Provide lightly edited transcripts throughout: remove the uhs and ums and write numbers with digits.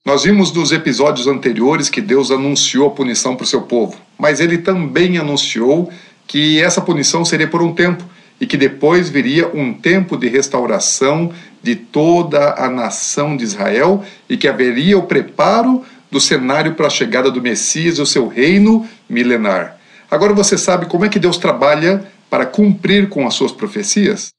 Nós vimos nos episódios anteriores que Deus anunciou a punição para o seu povo, mas ele também anunciou que essa punição seria por um tempo e que depois viria um tempo de restauração de toda a nação de Israel e que haveria o preparo do cenário para a chegada do Messias e o seu reino milenar. Agora você sabe como é que Deus trabalha para cumprir com as suas profecias?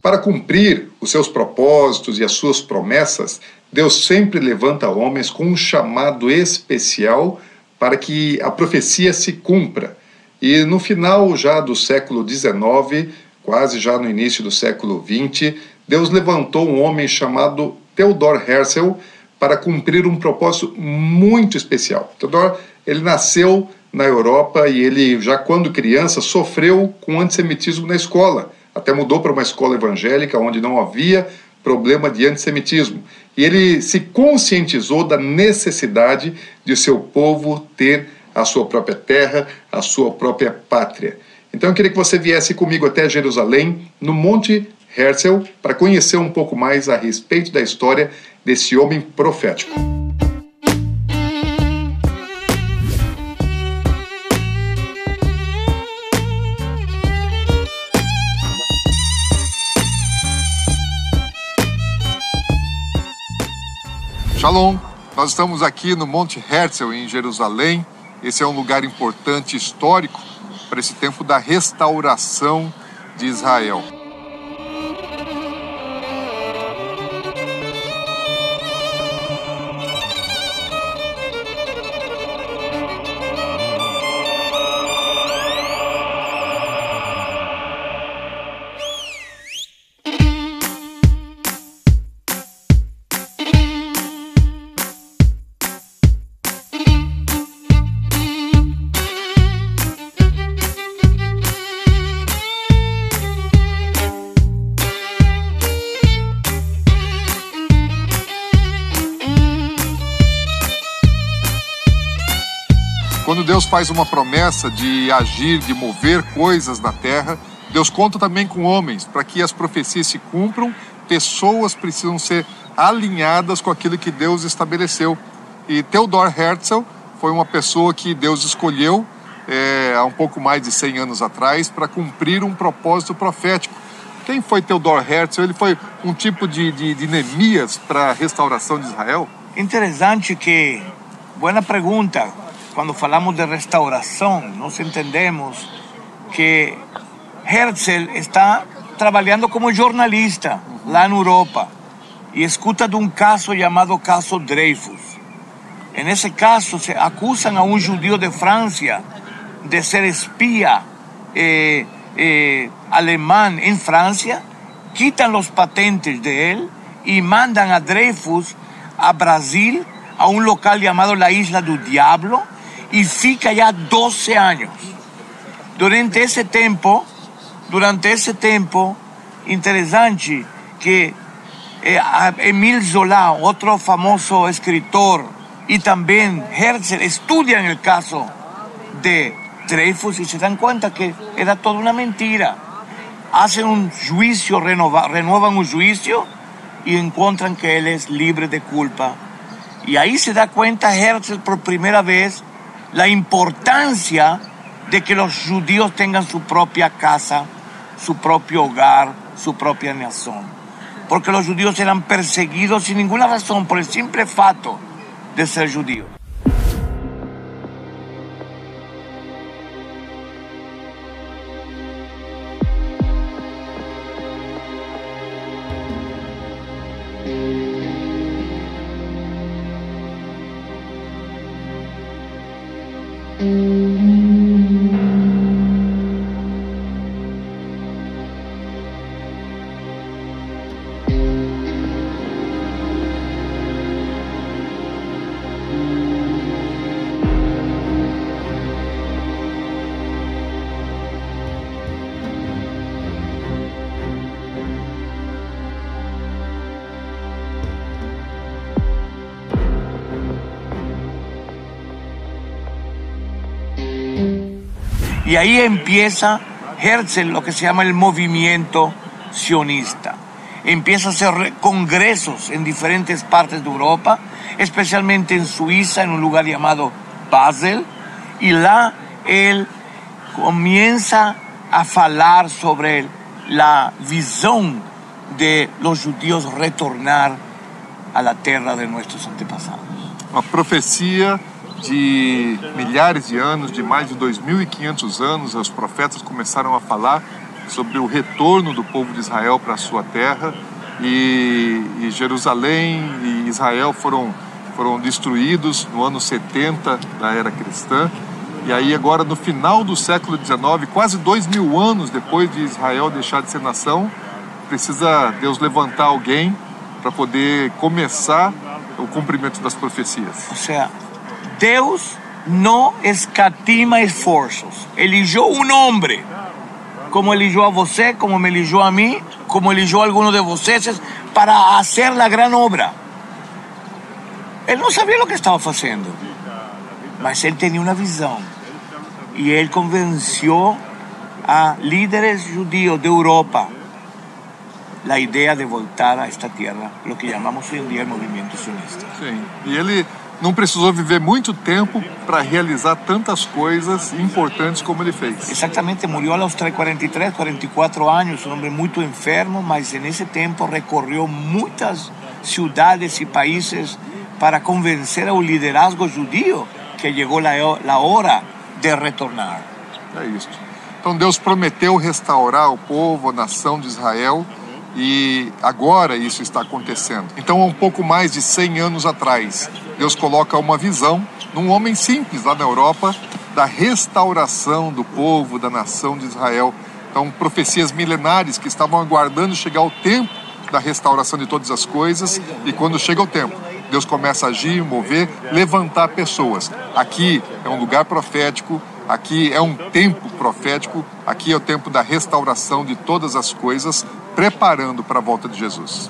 Para cumprir os seus propósitos e as suas promessas, Deus sempre levanta homens com um chamado especial para que a profecia se cumpra. E no final já do século XIX, quase já no início do século XX, Deus levantou um homem chamado Theodor Herzl para cumprir um propósito muito especial. Theodor, ele nasceu na Europa e ele, já quando criança, sofreu com antissemitismo na escola. Até mudou para uma escola evangélica onde não havia problema de antissemitismo. E ele se conscientizou da necessidade de o seu povo ter a sua própria terra, a sua própria pátria. Então eu queria que você viesse comigo até Jerusalém, no Monte Herzl, para conhecer um pouco mais a respeito da história desse homem profético. Shalom, nós estamos aqui no Monte Herzl, em Jerusalém. Esse é um lugar importante, histórico, para esse tempo da restauração de Israel. Quando Deus faz uma promessa de agir, de mover coisas na terra, Deus conta também com homens. Para que as profecias se cumpram, pessoas precisam ser alinhadas com aquilo que Deus estabeleceu. E Theodor Herzl foi uma pessoa que Deus escolheu há um pouco mais de 100 anos atrás para cumprir um propósito profético. Quem foi Theodor Herzl? Ele foi um tipo de Neemias para a restauração de Israel? Interessante que, boa pergunta. Quando falamos de restauração, nós entendemos que Herzl está trabalhando como jornalista lá na Europa e escuta de um caso chamado caso Dreyfus. Nesse caso, se acusam a um judeu de França de ser espía alemão em França, quitam os patentes de ele e mandam a Dreyfus a Brasil, a um local chamado La Isla do Diablo, y fica ya 12 años. Durante ese tiempo, interesante que Émile Zola, otro famoso escritor, y también Herzl estudian el caso de Dreyfus y se dan cuenta que era toda una mentira. Hacen un juicio, renuevan un juicio y encuentran que él es libre de culpa. Y ahí se da cuenta Herzl por primera vez la importancia de que los judíos tengan su propia casa, su propio hogar, su propia nación. Porque los judíos eran perseguidos sin ninguna razón por el simple fato de ser judíos. Y ahí empieza Herzl lo que se llama el movimiento sionista. Empieza a hacer congresos en diferentes partes de Europa, especialmente en Suiza, en un lugar llamado Basel, y él comienza a hablar sobre la visión de los judíos retornar a la tierra de nuestros antepasados. Uma profecia de milhares de anos, de mais de 2.500 anos, os profetas começaram a falar sobre o retorno do povo de Israel para a sua terra, e Jerusalém e Israel foram destruídos no ano 70 da era cristã. E aí agora no final do século XIX, quase 2.000 anos depois de Israel deixar de ser nação, precisa Deus levantar alguém para poder começar o cumprimento das profecias. O sea, Deus não escatima esforços. Eligió um homem, como eligió a você, como me eligió a mim, como eligió a algunos de vocês, para hacer la gran obra. Él no sabía lo que estaba haciendo, mas él tenía una visión. Y él convenció a líderes judíos de Europa la idea de voltar a esta tierra, lo que llamamos hoy en día el movimiento sionista. Sim, e ele não precisou viver muito tempo para realizar tantas coisas importantes como ele fez. Exactamente, murió a los 43, 44 años, un hombre muy enfermo, mas en ese tiempo recorrió muchas ciudades y países para convencer al liderazgo judío que llegó la hora de retornar. É isso. Então Deus prometeu restaurar o povo, a nação de Israel, e agora isso está acontecendo. Então, há um pouco mais de 100 anos atrás, Deus coloca uma visão num homem simples lá na Europa da restauração do povo, da nação de Israel. Então, profecias milenares que estavam aguardando chegar o tempo da restauração de todas as coisas, e quando chega o tempo, Deus começa a agir, mover, levantar pessoas. Aqui é um lugar profético, aqui é um tempo profético, aqui é o tempo da restauração de todas as coisas, preparando para a volta de Jesus.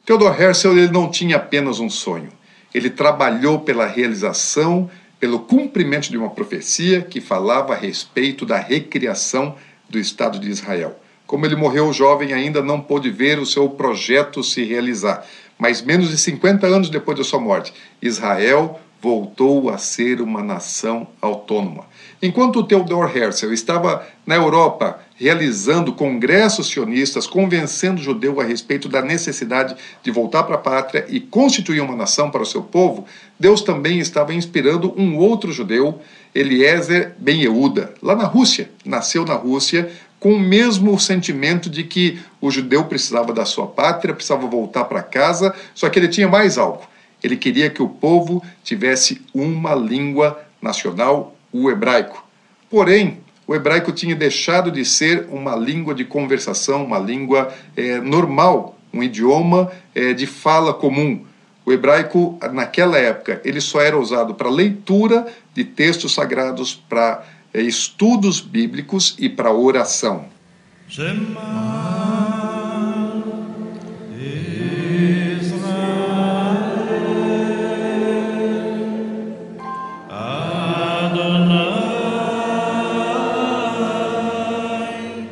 Theodor Herzl ele não tinha apenas um sonho. Ele trabalhou pela realização, pelo cumprimento de uma profecia que falava a respeito da recriação do Estado de Israel. Como ele morreu jovem, ainda não pôde ver o seu projeto se realizar. Mas menos de 50 anos depois da sua morte, Israel voltou a ser uma nação autônoma. Enquanto Theodor Herzl estava na Europa realizando congressos sionistas, convencendo o judeu a respeito da necessidade de voltar para a pátria e constituir uma nação para o seu povo, Deus também estava inspirando um outro judeu, Eliezer Ben Yehuda, lá na Rússia. Nasceu na Rússia com o mesmo sentimento de que o judeu precisava da sua pátria, precisava voltar para casa, só que ele tinha mais algo. Ele queria que o povo tivesse uma língua nacional, o hebraico. Porém, o hebraico tinha deixado de ser uma língua de conversação, uma língua normal, um idioma de fala comum. O hebraico, naquela época, ele só era usado para leitura de textos sagrados, para estudos bíblicos e para oração.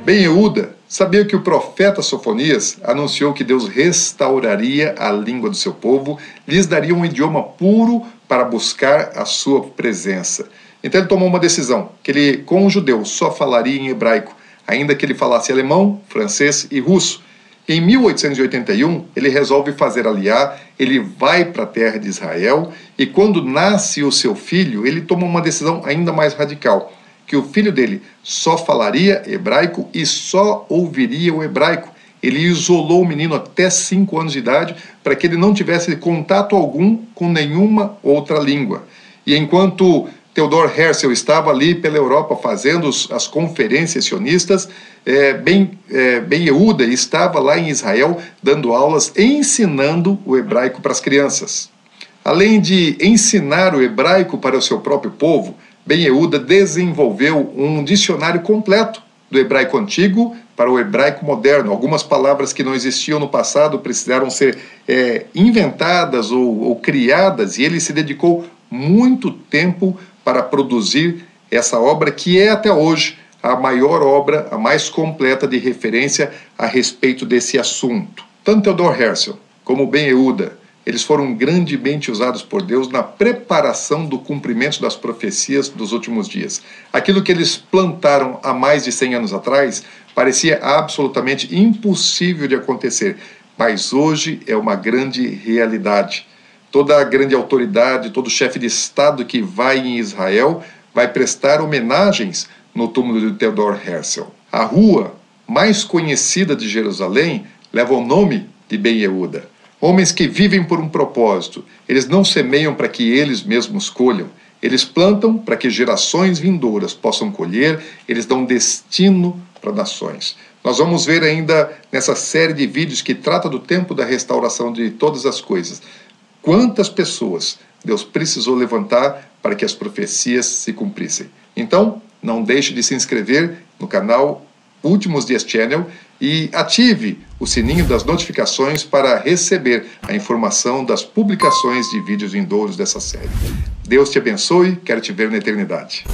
Ben Yehuda sabia que o profeta Sofonias anunciou que Deus restauraria a língua do seu povo, lhes daria um idioma puro para buscar a sua presença. Então ele tomou uma decisão, que ele, com o judeu, só falaria em hebraico, ainda que ele falasse alemão, francês e russo. E em 1881, ele resolve fazer aliar, ele vai para a terra de Israel, e quando nasce o seu filho, ele toma uma decisão ainda mais radical, que o filho dele só falaria hebraico e só ouviria o hebraico. Ele isolou o menino até 5 anos de idade para que ele não tivesse contato algum com nenhuma outra língua. E enquanto Theodor Herzl estava ali pela Europa fazendo as conferências sionistas, Ben Yehuda estava lá em Israel dando aulas, ensinando o hebraico para as crianças. Além de ensinar o hebraico para o seu próprio povo, Ben Yehuda desenvolveu um dicionário completo do hebraico antigo para o hebraico moderno. Algumas palavras que não existiam no passado precisaram ser inventadas ou criadas, e ele se dedicou muito tempo para produzir essa obra que é até hoje a maior obra, a mais completa de referência a respeito desse assunto. Tanto Theodor Herzl como Ben Yehuda, eles foram grandemente usados por Deus na preparação do cumprimento das profecias dos últimos dias. Aquilo que eles plantaram há mais de 100 anos atrás parecia absolutamente impossível de acontecer, mas hoje é uma grande realidade. Toda a grande autoridade, todo chefe de Estado que vai em Israel vai prestar homenagens no túmulo de Theodor Herzl. A rua mais conhecida de Jerusalém leva o nome de Ben Yehuda. Homens que vivem por um propósito. Eles não semeiam para que eles mesmos colham. Eles plantam para que gerações vindouras possam colher. Eles dão destino para nações. Nós vamos ver ainda nessa série de vídeos que trata do tempo da restauração de todas as coisas. Quantas pessoas Deus precisou levantar para que as profecias se cumprissem. Então, não deixe de se inscrever no canal Últimos Dias Channel e ative o sininho das notificações para receber a informação das publicações de vídeos vindouros dessa série. Deus te abençoe, quero te ver na eternidade.